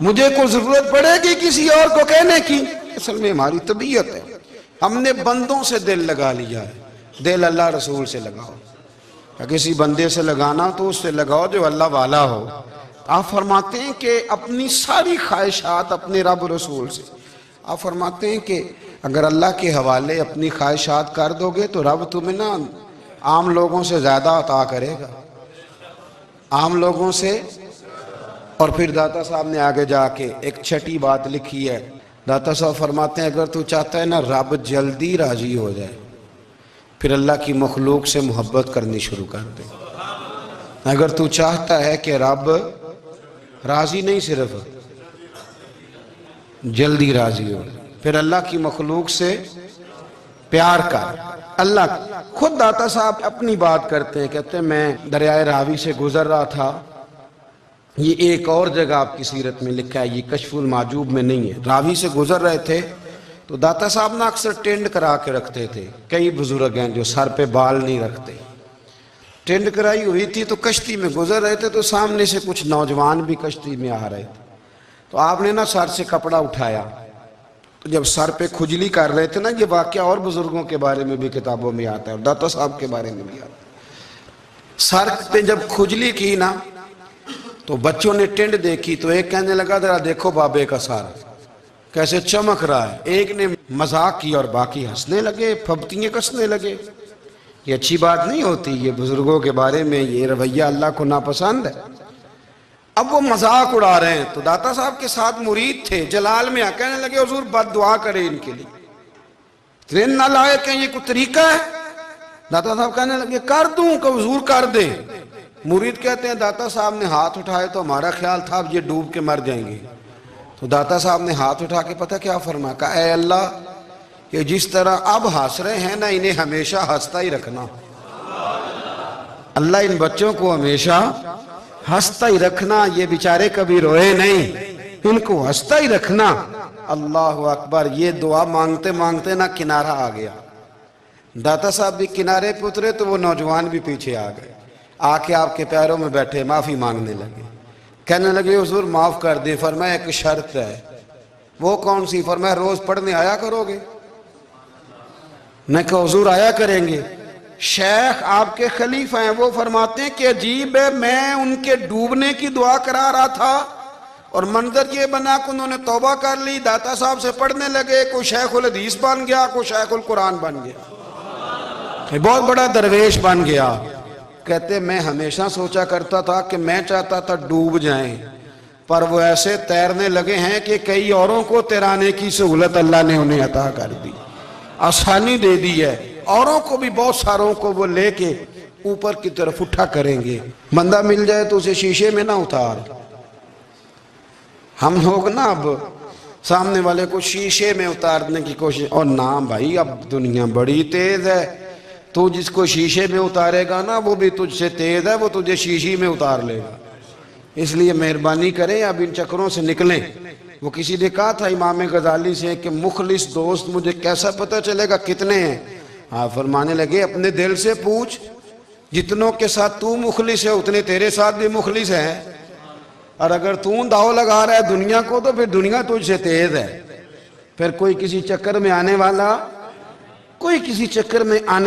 مجھے کوئی ضرورت پڑے گی کسی اور کو کہنے کی؟ اصل میں ہماری طبیعت ہے، ہم نے بندوں سے دل لگا لیا ہے، دل اللہ رسول سے لگاؤ، کسی بندے سے لگانا تو اس سے لگاؤ جو اللہ والا ہو۔ آپ فرماتے ہیں کہ اپنی ساری خواہشات اپنے رب رسول سے، آپ فرماتے ہیں کہ اگر اللہ کے حوالے اپنی خواہشات کر دو گے تو رب تمہیں نا عام لوگوں سے زیادہ عطا کرے گا، عام لوگوں سے۔ اور پھر داتا صاحب نے آگے جا کے ایک چھٹی بات لکھی ہے، داتا صاحب فرماتے ہیں اگر تو چاہتا ہے نا رب جلدی راضی ہو جائے پھر اللہ کی مخلوق سے محبت کرنی شروع کر دے۔ اگر تو چاہتا ہے کہ رب راضی نہیں صرف جلدی راضی ہو پھر اللہ کی مخلوق سے پیار کر۔ اللہ خود داتا صاحب اپنی بات کرتے ہیں، کہتے ہیں میں دریائے راوی سے گزر رہا تھا، یہ ایک اور جگہ آپ کی سیرت میں لکھا ہے، یہ کشف المعجوب میں نہیں ہے، راوی سے گزر رہے تھے تو داتا صاحب نے اکثر ٹینڈ کرا کے رکھتے تھے، کئی بزرگ ہیں جو سر پہ بال نہیں رکھتے، ٹینڈ کرائی ہوئی تھی تو کشتی میں گزر رہے تھے تو سامنے سے کچھ نوجوان بھی کشتی میں آ رہے تھے، تو آپ نے نا سر سے کپڑا اٹھایا، تو جب سر پہ کھجلی کر رہے تھے نا، یہ واقعہ اور بزرگوں کے بارے میں بھی کتابوں میں آتا ہے اور داتا صاحب کے بارے میں بھی آتا ہے، سر پہ جب کھجلی کی نا تو بچوں نے ٹینڈ دیکھی تو ایک کہنے لگا ذرا دیکھو بابے کا سر کیسے چمک رہا ہے، ایک نے مذاق کی اور باقی ہنسنے لگے، پھبتیاں کسنے لگے۔ یہ اچھی بات نہیں ہوتی، یہ بزرگوں کے بارے میں یہ رویہ اللہ کو ناپسند ہے۔ اب وہ مذاق اڑا رہے ہیں تو داتا صاحب کے ساتھ مرید تھے، جلال میں کہنے لگے حضور بد دعا کرے ان کے لیے، ٹرین نہ لائے کہ یہ کوئی طریقہ ہے؟ داتا صاحب کہنے لگے کر دوں کہ حضور کر دیں۔ مرید کہتے ہیں داتا صاحب نے ہاتھ اٹھائے تو ہمارا خیال تھا اب یہ ڈوب کے مر جائیں گے، تو داتا صاحب نے ہاتھ اٹھا کے پتہ کیا فرمایا، کہا اے اللہ کہ جس طرح اب ہنس رہے ہیں نا انہیں ہمیشہ ہنستا ہی رکھنا، اللہ ان بچوں کو ہمیشہ ہنستا ہی رکھنا، یہ بیچارے کبھی روئے نہیں، ان کو ہنستا ہی رکھنا۔ اللہ اکبر، یہ دعا مانگتے مانگتے نا کنارہ آ گیا، داتا صاحب بھی کنارے پہ اترے تو وہ نوجوان بھی پیچھے آ گئے، آ کے آپ کے پیروں میں بیٹھے معافی مانگنے لگے، کہنے لگے حضور معاف کر دیں۔ فرمایا ایک شرط ہے، وہ کون سی؟ فرمایا روز پڑھنے آیا کرو گے؟ میں کہا حضور آیا کریں گے۔ شیخ آپ کے خلیفہ ہیں، وہ فرماتے ہیں کہ عجیب ہے، میں ان کے ڈوبنے کی دعا کرا رہا تھا اور منظر یہ بنا کہ انہوں نے توبہ کر لی، داتا صاحب سے پڑھنے لگے، کوئی شیخ الحدیث بن گیا، کوئی شیخ القرآن بن گیا، بہت بڑا درویش بن گیا۔ کہتے میں ہمیشہ سوچا کرتا تھا کہ میں چاہتا تھا ڈوب جائیں، پر وہ ایسے تیرنے لگے ہیں کہ کئی اوروں کو تیرانے کی سہولت اللہ نے انہیں عطا کر دی، آسانی دے دی ہے، اوروں کو بھی بہت ساروں کو وہ لے کے اوپر کی طرف اٹھا کریں گے۔ بندہ مل جائے تو اسے شیشے میں نہ اتار، ہم لوگ نا اب سامنے والے کو شیشے میں اتارنے کی کوشش، اور نہ بھائی اب دنیا بڑی تیز ہے، تو جس کو شیشے میں اتارے گا نا وہ بھی تجھ سے تیز ہے، وہ تجھے شیشی میں اتار لے گا، اس لیے مہربانی کریں اب ان چکروں سے نکلیں۔ وہ کسی نے کہا تھا امام غزالی سے کہ مخلص دوست مجھے کیسا پتہ چلے گا کتنے ہیں؟ آپ فرمانے لگے اپنے دل سے پوچھ، جتنوں کے ساتھ تو مخلص ہے اتنے تیرے ساتھ بھی مخلص ہیں، اور اگر تو داؤ لگا رہا ہے دنیا کو تو پھر دنیا تجھ سے تیز ہے، پھر کوئی کسی چکر میں آنے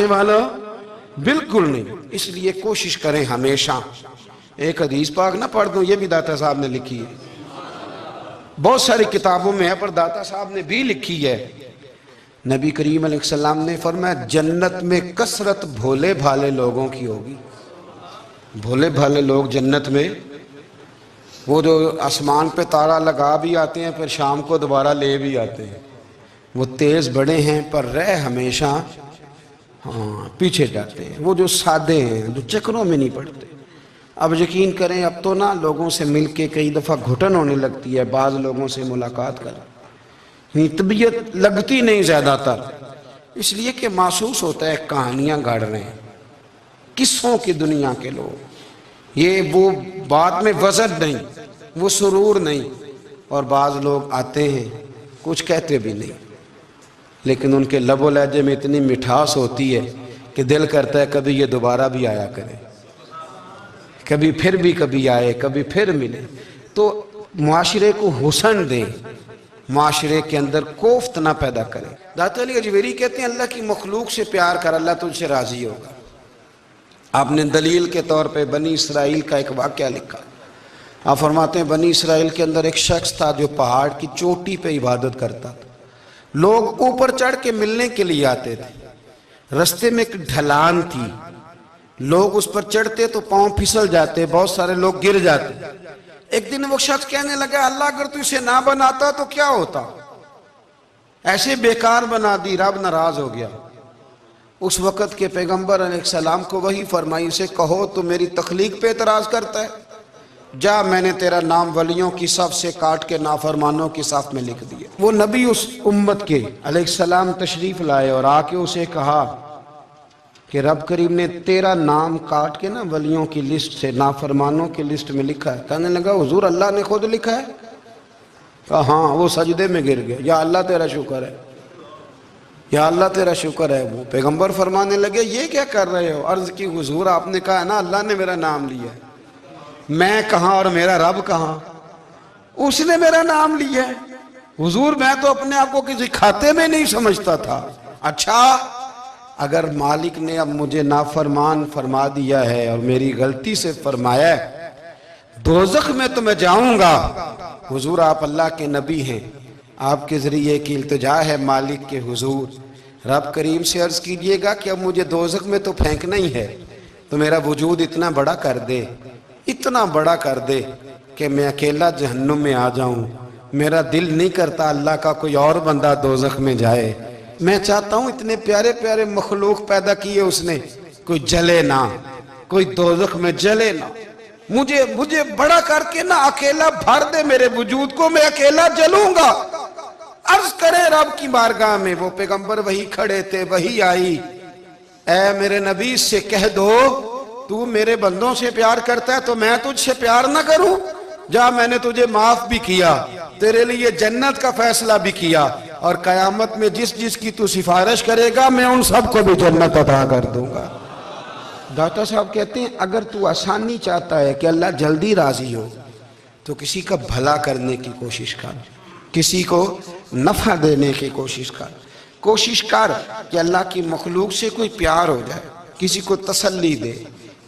والا بالکل نہیں۔ اس لیے کوشش کریں ہمیشہ، ایک حدیث پاک نہ پڑھ دوں، یہ بھی داتا صاحب نے لکھی ہے، بہت ساری کتابوں میں ہے پر داتا صاحب نے بھی لکھی ہے۔ نبی کریم علیہ السلام نے فرمایا جنت میں کثرت بھولے بھالے لوگوں کی ہوگی۔ بھولے بھالے لوگ جنت میں، وہ جو آسمان پہ تارا لگا بھی آتے ہیں پھر شام کو دوبارہ لے بھی آتے ہیں، وہ تیز بڑے ہیں پر رہ ہمیشہ پیچھے جاتے ہیں، وہ جو سادے ہیں جو چکروں میں نہیں پڑتے۔ اب یقین کریں اب تو نا لوگوں سے مل کے کئی دفعہ گھٹن ہونے لگتی ہے، بعض لوگوں سے ملاقات کر طبیعت لگتی نہیں زیادہ تر، اس لیے کہ محسوس ہوتا ہے کہانیاں گاڑ رہے ہیں، قصوں کی دنیا کے لوگ، یہ وہ بات میں وزن نہیں، وہ سرور نہیں، اور بعض لوگ آتے ہیں کچھ کہتے بھی نہیں، لیکن ان کے لب و لہجے میں اتنی مٹھاس ہوتی ہے کہ دل کرتا ہے کبھی یہ دوبارہ بھی آیا کرے، کبھی آئے، کبھی پھر ملے۔ تو معاشرے کو حسن دیں، معاشرے کے اندر کوفت نہ پیدا کریں۔ داتا علی اجویری کہتے ہیں اللہ کی مخلوق سے پیار کر، اللہ تجھ سے راضی ہوگا۔ آپ نے دلیل کے طور پہ بنی اسرائیل کا ایک واقعہ لکھا۔ آپ فرماتے ہیں بنی اسرائیل کے اندر ایک شخص تھا جو پہاڑ کی چوٹی پہ عبادت کرتا تھا، لوگ اوپر چڑھ کے ملنے کے لیے آتے تھے، رستے میں ایک ڈھلان تھی، لوگ اس پر چڑھتے تو پاؤں پھسل جاتے، بہت سارے لوگ گر جاتے۔ ایک دن وہ شخص کہنے لگا اللہ اگر تو اسے نہ بناتا تو کیا ہوتا، ایسے بیکار بنا دی، رب ناراض ہو گیا۔ اس وقت کے پیغمبر علیہ السلام کو وحی فرمائی اسے کہو تو میری تخلیق پہ اعتراض کرتا ہے، جا میں نے تیرا نام ولیوں کی صف سے کاٹ کے نافرمانوں کی صف میں لکھ دیا۔ وہ نبی اس امت کے علیہ السلام تشریف لائے اور آ کے اسے کہا کہ رب کریم نے تیرا نام کاٹ کے نا ولیوں کی لسٹ سے نافرمانوں کی لسٹ میں لکھا ہے۔ کہنے لگا حضور اللہ نے خود لکھا ہے؟ کہا ہاں۔ وہ سجدے میں گر گیا، یا اللہ تیرا شکر ہے، یا اللہ تیرا شکر ہے۔ وہ پیغمبر فرمانے لگے یہ کیا کر رہے ہو؟ عرض کی حضور آپ نے کہا نا اللہ نے میرا نام لیا ہے، میں کہاں اور میرا رب کہاں؟ اس نے میرا نام لیا ہے حضور، میں تو اپنے آپ کو کسی کھاتے میں نہیں سمجھتا تھا۔ اچھا اگر مالک نے اب مجھے نافرمان فرما دیا ہے اور میری غلطی سے فرمایا ہے دوزخ میں تو میں جاؤں گا۔ حضور آپ اللہ کے نبی ہیں، آپ کے ذریعے کی التجا ہے مالک کے حضور، رب کریم سے عرض کیجئے گا کہ اب مجھے دوزخ میں تو پھینکنا ہی ہے، تو میرا وجود اتنا بڑا کر دے، اتنا بڑا کر دے کہ میں اکیلا جہنم میں آ جاؤں۔ میرا دل نہیں کرتا اللہ کا کوئی اور بندہ دوزخ میں جائے، میں چاہتا ہوں اتنے پیارے پیارے مخلوق پیدا کیے اس نے، کوئی جلے نہ، کوئی دوزخ میں جلے نہ، مجھے بڑا کر کے نہ اکیلا بھر دے میرے وجود کو، میں اکیلا جلوں گا۔ عرض کرے رب کی بارگاہ میں، وہ پیغمبر وہی کھڑے تھے، وہی آئی، اے میرے نبی سے کہہ دو تو میرے بندوں سے پیار کرتا ہے تو میں تجھ سے پیار نہ کروں؟ جا میں نے تجھے معاف بھی کیا، تیرے لیے جنت کا فیصلہ بھی کیا، اور قیامت میں جس جس کی تو سفارش کرے گا میں ان سب کو بھی جنت عطا کر دوں گا۔ داتا صاحب کہتے ہیں اگر تو آسانی چاہتا ہے کہ اللہ جلدی راضی ہو تو کسی کا بھلا کرنے کی کوشش کر، کسی کو نفع دینے کی کوشش کر کہ اللہ کی مخلوق سے کوئی پیار ہو جائے، کسی کو تسلی دے،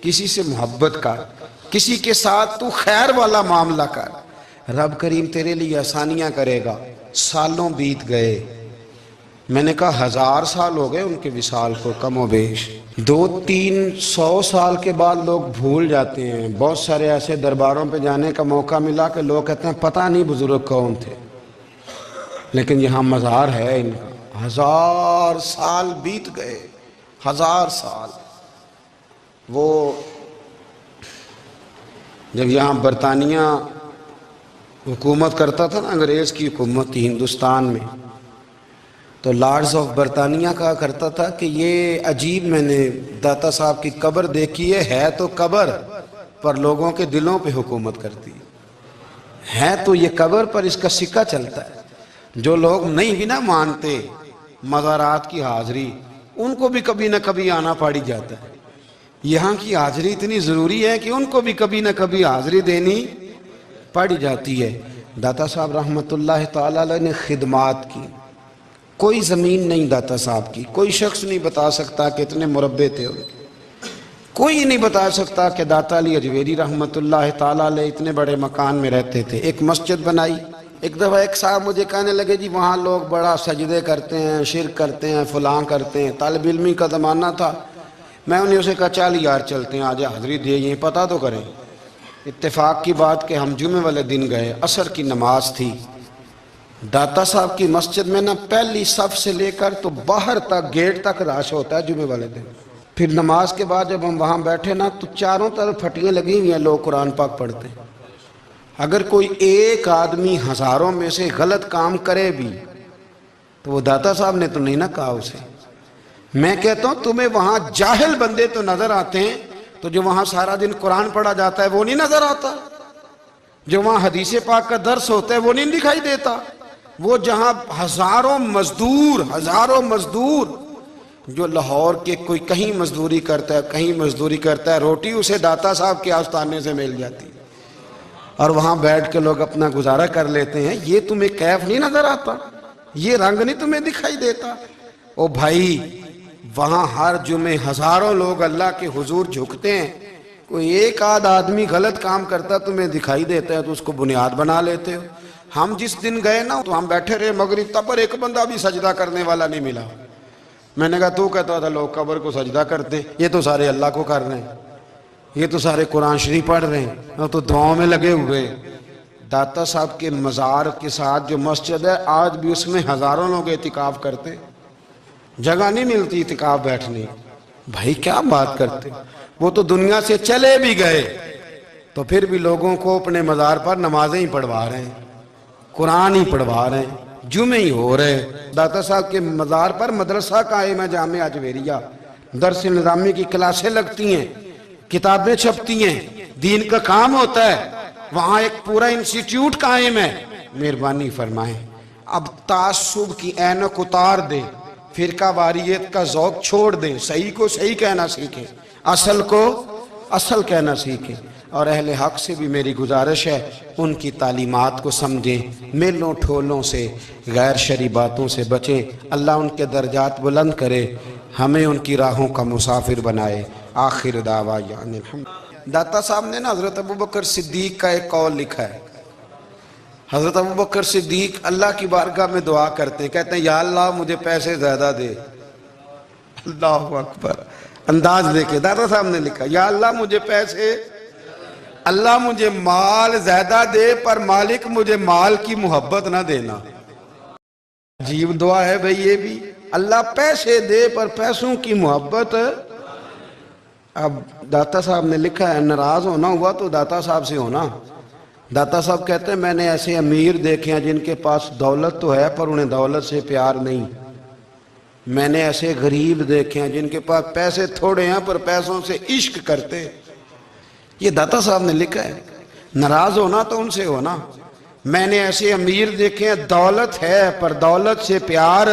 کسی سے محبت کر، کسی کے ساتھ تو خیر والا معاملہ کر، رب کریم تیرے لیے آسانیاں کرے گا۔ سالوں بیت گئے، میں نے کہا 1000 سال ہو گئے ان کے وصال کو کم و بیش، 200-300 سال کے بعد لوگ بھول جاتے ہیں۔ بہت سارے ایسے درباروں پہ جانے کا موقع ملا کہ لوگ کہتے ہیں پتہ نہیں بزرگ کون تھے، لیکن یہاں مزار ہے ان کا۔ 1000 سال بیت گئے، 1000 سال۔ وہ جب یہاں برطانیہ حکومت کرتا تھا نا، انگریز کی حکومت تھی ہندوستان میں، تو لارڈز آف برطانیہ کہا کرتا تھا کہ یہ عجیب میں نے داتا صاحب کی قبر دیکھی ہے تو قبر پر لوگوں کے دلوں پہ حکومت کرتی ہے تو یہ قبر پر اس کا سکہ چلتا ہے۔ جو لوگ نہیں بھی نہ مانتے مزارات کی حاضری، ان کو بھی کبھی نہ کبھی آنا پڑ ہی جاتا ہے۔ یہاں کی حاضری اتنی ضروری ہے کہ ان کو بھی کبھی نہ کبھی حاضری دینی پڑ جاتی ہے۔ داتا صاحب رحمت اللہ تعالیٰ علیہ نے خدمات کی، کوئی زمین نہیں داتا صاحب کی، کوئی شخص نہیں بتا سکتا کہ اتنے مربع تھے ان کے، کوئی نہیں بتا سکتا کہ داتا علی اجویری رحمت اللہ تعالیٰ علیہ اتنے بڑے مکان میں رہتے تھے۔ ایک مسجد بنائی، ایک دفعہ ایک صاحب مجھے کہنے لگے جی وہاں لوگ بڑا سجدے کرتے ہیں، شرک کرتے ہیں، فلاں کرتے ہیں، طالب علمی کا زمانہ تھا۔ میں انہیں اسے کہا چل یار چلتے ہیں، آج حاضری دے، یہ پتہ تو کریں۔ اتفاق کی بات کہ ہم جمعے والے دن گئے، عصر کی نماز تھی، داتا صاحب کی مسجد میں نا پہلی صف سے لے کر تو باہر تک گیٹ تک رش ہوتا ہے جمعے والے دن۔ پھر نماز کے بعد جب ہم وہاں بیٹھے نا تو چاروں طرف پھٹیاں لگی ہوئی ہیں، لوگ قرآن پاک پڑھتے ہیں۔ اگر کوئی ایک آدمی ہزاروں میں سے غلط کام کرے بھی تو وہ داتا صاحب نے تو نہیں نہ کہا اسے۔ میں کہتا ہوں تمہیں وہاں جاہل بندے تو نظر آتے ہیں، تو جو وہاں سارا دن قرآن پڑھا جاتا ہے وہ نہیں نظر آتا؟ جو وہاں حدیث پاک کا درس ہوتا ہے وہ نہیں دکھائی دیتا؟ وہ جہاں ہزاروں مزدور جو لاہور کے کوئی کہیں مزدوری کرتا ہے، کہیں مزدوری کرتا ہے، روٹی اسے داتا صاحب کے آستانے سے مل جاتی ہے، اور وہاں بیٹھ کے لوگ اپنا گزارا کر لیتے ہیں۔ یہ تمہیں کیف نہیں نظر آتا؟ یہ رنگ نہیں تمہیں دکھائی دیتا؟ او بھائی، وہاں ہر جمعے ہزاروں لوگ اللہ کے حضور جھکتے ہیں، کوئی ایک آدھ آدمی غلط کام کرتا تمہیں دکھائی دیتا ہے تو اس کو بنیاد بنا لیتے ہو۔ ہم جس دن گئے نا تو ہم بیٹھے رہے مغرب تب پر ایک بندہ بھی سجدہ کرنے والا نہیں ملا۔ میں نے کہا تو کہتا تھا لوگ قبر کو سجدہ کرتے، یہ تو سارے اللہ کو کر رہے ہیں، یہ تو سارے قرآن شریف پڑھ رہے ہیں، اور تو دعاؤں میں لگے ہوئے۔ داتا صاحب کے مزار کے ساتھ جو مسجد ہے آج بھی اس میں ہزاروں لوگ اعتکاف کرتے، جگہ نہیں ملتی اعتکاف بیٹھنے۔ بھائی کیا بات کرتے، وہ تو دنیا سے چلے بھی گئے تو پھر بھی لوگوں کو اپنے مزار پر نمازیں ہی پڑھوا رہے ہیں، قرآن ہی پڑھوا رہے ہیں، جمعے ہی ہو رہے۔ داتا صاحب کے مزار پر مدرسہ قائم ہے جامعہ اجویریہ، درس نظامی کی کلاسیں لگتی ہیں، کتابیں چھپتی ہیں، دین کا کام ہوتا ہے، وہاں ایک پورا انسٹیٹیوٹ قائم ہے۔ مہربانی فرمائیں اب تعصب کی اینک اتار دیں، فرقہ واریت کا ذوق چھوڑ دیں، صحیح کو صحیح کہنا سیکھیں، اصل کو اصل کہنا سیکھیں، اور اہل حق سے بھی میری گزارش ہے ان کی تعلیمات کو سمجھیں، میلوں ٹھولوں سے، غیر شرعی باتوں سے بچیں۔ اللہ ان کے درجات بلند کرے، ہمیں ان کی راہوں کا مسافر بنائے۔ آخر دعوانا الحمد۔ داتا صاحب نے نا حضرت ابوبکر صدیق کا ایک قول لکھا ہے۔ حضرت ابوبکر صدیق اللہ کی بارگاہ میں دعا کرتے ہیں، کہتے ہیں یا اللہ مجھے پیسے زیادہ دے۔ اللہ اکبر، انداز دیکھیں، داتا صاحب نے لکھا یا اللہ مجھے پیسے، اللہ مجھے مال زیادہ دے پر مالک مجھے مال کی محبت نہ دینا۔ عجیب دعا ہے بھئی یہ بھی، اللہ پیسے دے پر پیسوں کی محبت۔ اب داتا صاحب نے لکھا ہے ناراض ہونا ہوا تو داتا صاحب سے ہونا۔ داتا صاحب کہتے ہیں میں نے ایسے امیر دیکھے ہیں جن کے پاس دولت تو ہے پر انہیں دولت سے پیار نہیں، میں نے ایسے غریب دیکھے ہیں جن کے پاس پیسے تھوڑے ہیں پر پیسوں سے عشق کرتے۔ یہ داتا صاحب نے لکھا ہے، ناراض ہونا تو ان سے ہونا۔ میں نے ایسے امیر دیکھے ہیں دولت ہے پر دولت سے پیار،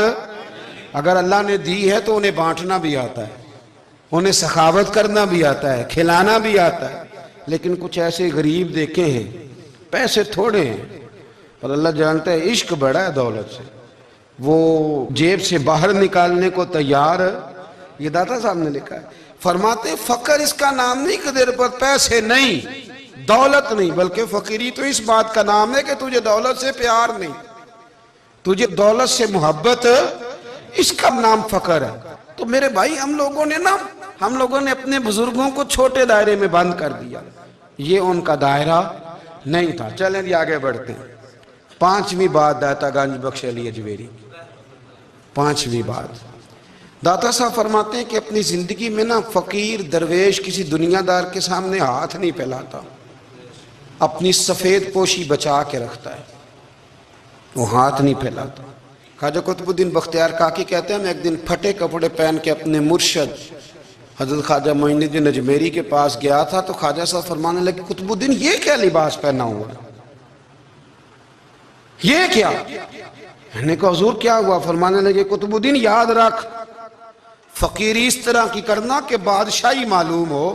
اگر اللہ نے دی ہے تو انہیں بانٹنا بھی آتا ہے، انہیں سخاوت کرنا بھی آتا ہے، کھلانا بھی آتا ہے، لیکن کچھ ایسے غریب دیکھے ہیں پیسے تھوڑے ہیں پر اللہ جانتا ہے عشق بڑا ہے دولت سے، وہ جیب سے باہر نکالنے کو تیار۔ یہ داتا صاحب نے لکھا ہے، فرماتے فقر اس کا نام نہیں کہ تیرے پر پیسے نہیں، دولت نہیں، بلکہ فقیری تو اس بات کا نام ہے کہ تجھے دولت سے پیار نہیں، تجھے دولت سے محبت، اس کا نام فقر ہے۔ تو میرے بھائی ہم لوگوں نے اپنے بزرگوں کو چھوٹے دائرے میں بند کر دیا، یہ ان کا دائرہ نہیں تھا۔ چلیں جی آگے بڑھتے ہیں۔ پانچویں بات داتا گنج بخش علی اجویری، پانچویں بات داتا صاحب فرماتے ہیں کہ اپنی زندگی میں نا فقیر درویش کسی دنیا دار کے سامنے ہاتھ نہیں پھیلاتا، اپنی سفید پوشی بچا کے رکھتا ہے، وہ ہاتھ نہیں پھیلاتا۔ خواجہ قطب الدین بختیار کاکی کہتے ہیں میں ایک دن پھٹے کپڑے پہن کے اپنے مرشد حضرت خواجہ معین الدین اجمیری کے پاس گیا تھا تو خواجہ صاحب فرمانے لگے قطب الدین یہ کیا لباس پہنا ہوا ہے؟ یہ کیا؟ میں نے کہا حضور کیا ہوا؟ فرمانے لگے قطب الدین یاد رکھ، فقیری اس طرح کی کرنا کہ بادشاہی معلوم ہو،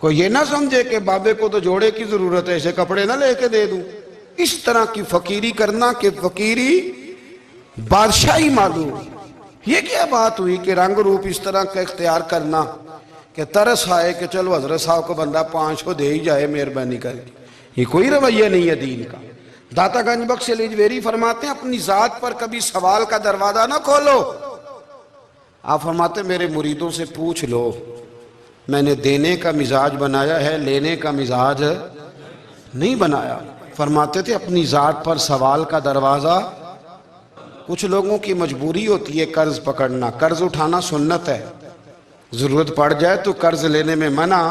کوئی یہ نہ سمجھے کہ بابے کو تو جوڑے کی ضرورت ہے، اسے کپڑے نہ لے کے دے دوں۔ اس طرح کی فقیری کرنا کہ فقیری بادشاہی معلوم۔ یہ کیا بات ہوئی کہ رنگ روپ اس طرح کا اختیار کرنا کہ ترس آئے کہ چلو حضرت صاحب کو بندہ 500 دے ہی جائے مہربانی کر کے؟ یہ کوئی رویہ نہیں ہے دین کا۔ داتا گنج بخش الیجویری فرماتے ہیں اپنی ذات پر کبھی سوال کا دروازہ نہ کھولو۔ آپ فرماتے ہیں میرے مریدوں سے پوچھ لو، میں نے دینے کا مزاج بنایا ہے، لینے کا مزاج نہیں بنایا۔ فرماتے تھے اپنی ذات پر سوال کا دروازہ، کچھ لوگوں کی مجبوری ہوتی ہے قرض پکڑنا، قرض اٹھانا سنت ہے، ضرورت پڑ جائے تو قرض لینے میں منع،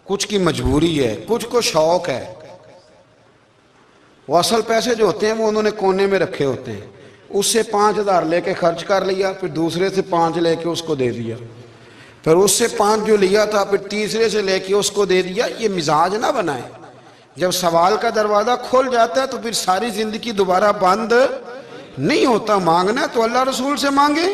کچھ کی مجبوری ہے، کچھ کو شوق ہے۔ وہ اصل پیسے جو ہوتے ہیں وہ انہوں نے کونے میں رکھے ہوتے ہیں، اس سے 5000 لے کے خرچ کر لیا، پھر دوسرے سے 5 لے کے اس کو دے دیا، پھر اس سے 5 جو لیا تھا پھر تیسرے سے لے کے اس کو دے دیا۔ یہ مزاج نہ بنائے۔ جب سوال کا دروازہ کھل جاتا ہے تو پھر ساری زندگی دوبارہ بند نہیں ہوتا۔ مانگنا ہے تو اللہ رسول سے مانگے،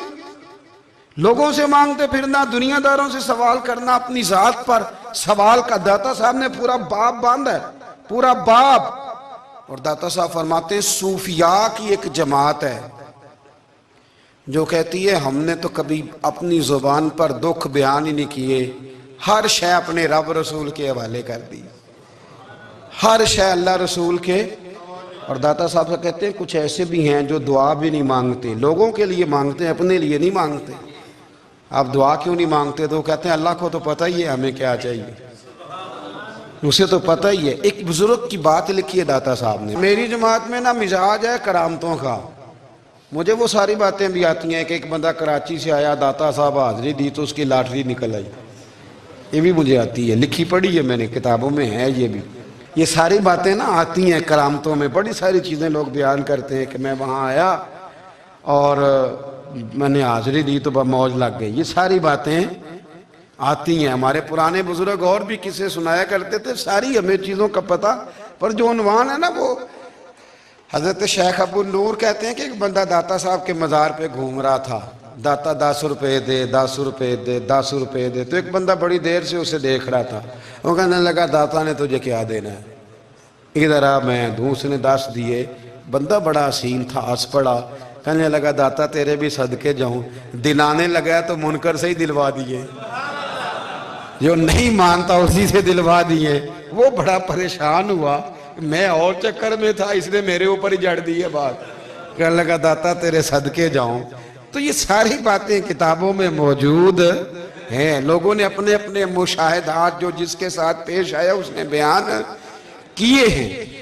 لوگوں سے مانگتے پھرنا، دنیا داروں سے سوال کرنا، اپنی ذات پر سوال کا داتا صاحب نے پورا باب باندھا ہے، پورا باب۔ اور داتا صاحب فرماتے ہیں صوفیاء کی ایک جماعت ہے جو کہتی ہے ہم نے تو کبھی اپنی زبان پر دکھ بیان ہی نہیں کیے، ہر شے اپنے رب رسول کے حوالے کر دی، ہر شے اللہ رسول کے۔ اور داتا صاحب سے کہتے ہیں کچھ ایسے بھی ہیں جو دعا بھی نہیں مانگتے، لوگوں کے لیے مانگتے ہیں، اپنے لیے نہیں مانگتے۔ آپ دعا کیوں نہیں مانگتے؟ تو کہتے ہیں اللہ کو تو پتہ ہی ہے ہمیں کیا چاہیے، اسے تو پتہ ہی ہے۔ ایک بزرگ کی بات لکھی ہے داتا صاحب نے، میری جماعت میں نا مزاج ہے کرامتوں کا، مجھے وہ ساری باتیں بھی آتی ہیں کہ ایک بندہ کراچی سے آیا، داتا صاحب حاضری دی تو اس کی لاٹری نکل آئی، یہ بھی مجھے آتی ہے، لکھی پڑھی ہے میں نے، کتابوں میں ہے یہ بھی۔ یہ ساری باتیں نا آتی ہیں کرامتوں میں، بڑی ساری چیزیں لوگ بیان کرتے ہیں کہ میں وہاں آیا اور میں نے حاضری دی تو موج لگ گئی۔ یہ ساری باتیں آتی ہیں، ہمارے پرانے بزرگ اور بھی قصے سنایا کرتے تھے، ساری ہمیں چیزوں کا پتہ، پر جو عنوان ہے نا وہ حضرت شیخ ابو نور کہتے ہیں کہ ایک بندہ داتا صاحب کے مزار پہ گھوم رہا تھا، داتا 10 روپے دے، 10 روپے دے، 10 روپے دے، تو ایک بندہ بڑی دیر سے اسے دیکھ رہا تھا، وہ کہنے لگا داتا نے تجھے کیا دینا ہے، ادھر آ میں دوں۔ اس نے 10 دیے، بندہ بڑا حسین تھا، ہنس پڑا، کہنے لگا داتا تیرے بھی صدقے جاؤں، دلانے لگا تو منکر سے ہی دلوا دیے، جو نہیں مانتا اسی سے دلوا دیے۔ وہ بڑا پریشان ہوا، میں اور چکر میں تھا، اس نے میرے اوپر ہی جڑ دی ہے بات، کہنے لگا داتا تیرے صدقے جاؤں۔ تو یہ ساری باتیں کتابوں میں موجود ہیں، لوگوں نے اپنے اپنے مشاہدات جو جس کے ساتھ پیش آیا اس نے بیان کیے ہیں۔